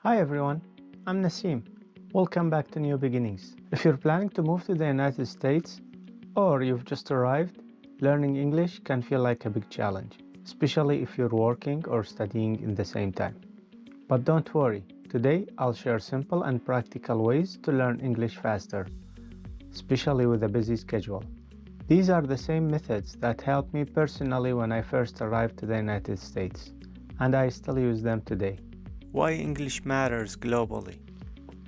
Hi everyone, I'm Naseem. Welcome back to New Beginnings. If you're planning to move to the United States or you've just arrived, learning English can feel like a big challenge, especially if you're working or studying in the same time. But don't worry, today I'll share simple and practical ways to learn English faster, especially with a busy schedule. These are the same methods that helped me personally when I first arrived to the United States, and I still use them today. Why English matters globally.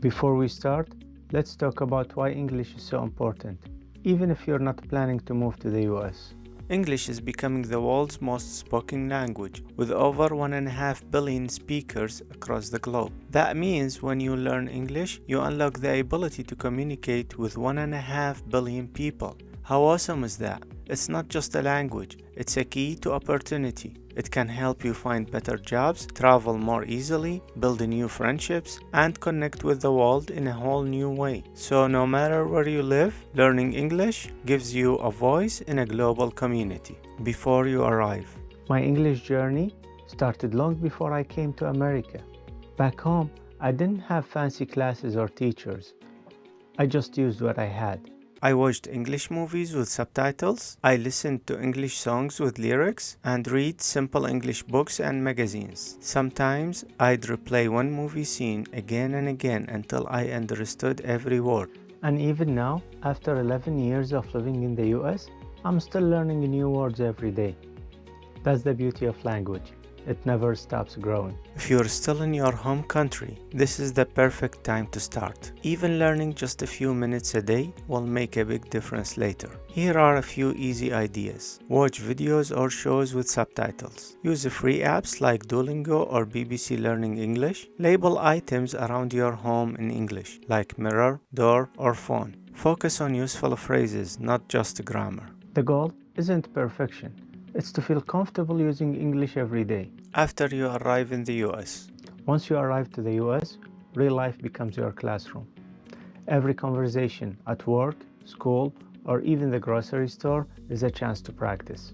Before we start, let's talk about why English is so important, even if you're not planning to move to the US. English is becoming the world's most spoken language, with over 1.5 billion speakers across the globe. That means when you learn English, you unlock the ability to communicate with 1.5 billion people. How awesome is that? It's not just a language, it's a key to opportunity. It can help you find better jobs, travel more easily, build new friendships, and connect with the world in a whole new way. So no matter where you live, learning English gives you a voice in a global community. Before you arrive, My English journey started long before I came to America. Back home, I didn't have fancy classes or teachers. I just used what I had. I watched English movies with subtitles, I listened to English songs with lyrics, and read simple English books and magazines. Sometimes I'd replay one movie scene again and again until I understood every word. And even now, after 11 years of living in the US, I'm still learning new words every day. That's the beauty of language. It never stops growing. If you're still in your home country, this is the perfect time to start. Even learning just a few minutes a day will make a big difference later. Here are a few easy ideas. Watch videos or shows with subtitles. Use free apps like Duolingo or BBC Learning English. Label items around your home in English, like mirror, door, or phone. Focus on useful phrases, not just grammar. The goal isn't perfection. It's to feel comfortable using English every day. After you arrive in the US, Once you arrive to the US, real life becomes your classroom. Every conversation at work, school, or even the grocery store is a chance to practice.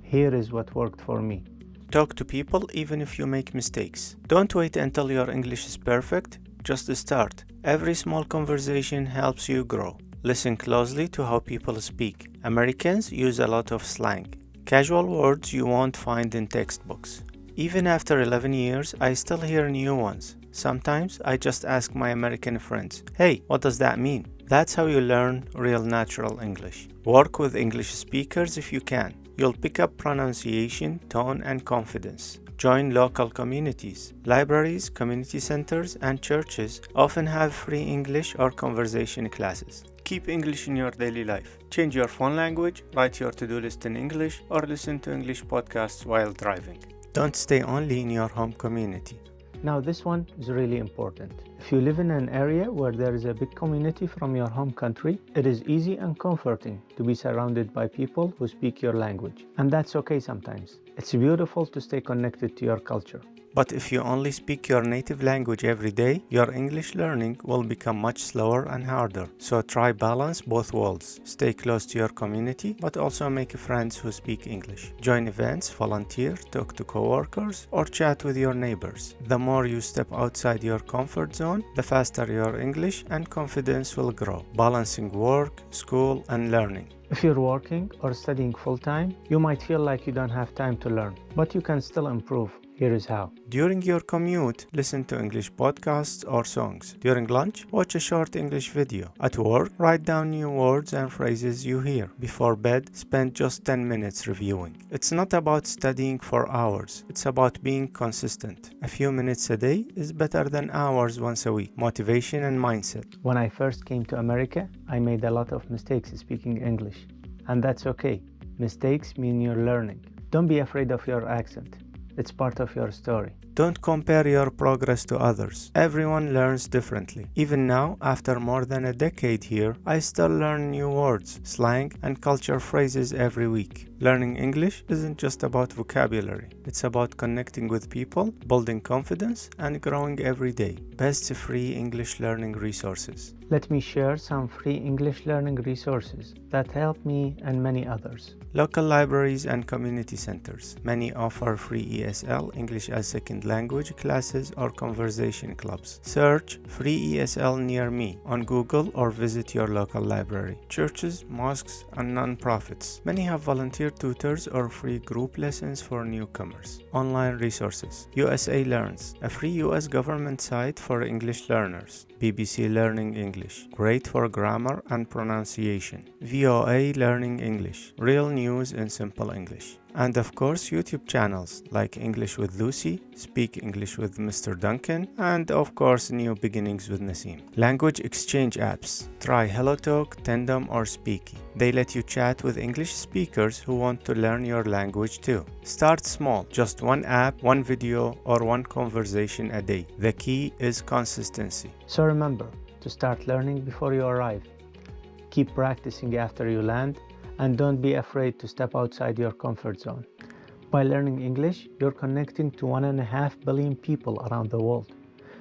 Here is what worked for me. talk to people even if you make mistakes. Don't wait until your English is perfect, just start. Every small conversation helps you grow. Listen closely to how people speak. Americans use a lot of slang, casual words you won't find in textbooks. Even after 11 years, I still hear new ones. Sometimes I just ask my American friends, "Hey, what does that mean?" That's how you learn real natural English. Work with English speakers if you can. You'll pick up pronunciation, tone, and confidence. Join local communities. Libraries, community centers, and churches often have free English or conversation classes. Keep English in your daily life. Change your phone language, write your to-do list in English, or listen to English podcasts while driving. Don't stay only in your home community. Now this one is really important. If you live in an area where there is a big community from your home country, it is easy and comforting to be surrounded by people who speak your language. And that's okay sometimes. It's beautiful to stay connected to your culture. But if you only speak your native language every day, your English learning will become much slower and harder. So try balance both worlds. Stay close to your community, but also make friends who speak English. Join events, volunteer, talk to coworkers, or chat with your neighbors. The more you step outside your comfort zone, the faster your English and confidence will grow. Balancing work, school, and learning. If you're working or studying full-time, you might feel like you don't have time to learn, but you can still improve. Here is how. During your commute, listen to English podcasts or songs. During lunch, watch a short English video. At work, write down new words and phrases you hear. Before bed, spend just 10 minutes reviewing. It's not about studying for hours. It's about being consistent. A few minutes a day is better than hours once a week. Motivation and mindset. When I first came to America, I made a lot of mistakes speaking English. And that's okay. Mistakes mean you're learning. Don't be afraid of your accent. It's part of your story. Don't compare your progress to others. Everyone learns differently. Even now, after more than a decade here, I still learn new words, slang, and culture phrases every week. Learning English isn't just about vocabulary. It's about connecting with people, building confidence, and growing every day. Best free English learning resources. Let me share some free English learning resources that help me and many others. Local libraries and community centers. Many offer free ESL, English as Second Language classes or conversation clubs. Search free ESL near me on Google or visit your local library. Churches, mosques, and non-profits. Many have volunteer tutors or free group lessons for newcomers. Online resources. USA Learns, a free US government site for English learners. BBC Learning English, great for grammar and pronunciation. VOA Learning English, real news in simple English. And of course, YouTube channels like English with Lucy, Speak English with Mr. Duncan, and of course, New Beginnings with Naseem. Language exchange apps. Try HelloTalk, Tandem, or Speaky. They let you chat with English speakers who want to learn your language too. Start small, just one app, one video, or one conversation a day. The key is consistency. So remember to start learning before you arrive. Keep practicing after you land, and don't be afraid to step outside your comfort zone. By learning English, you're connecting to 1.5 billion people around the world.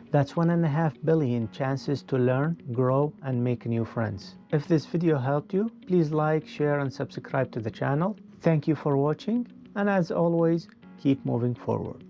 That's 1.5 billion chances to learn, grow, and make new friends. If this video helped you, please like, share, and subscribe to the channel. Thank you for watching, and as always, keep moving forward.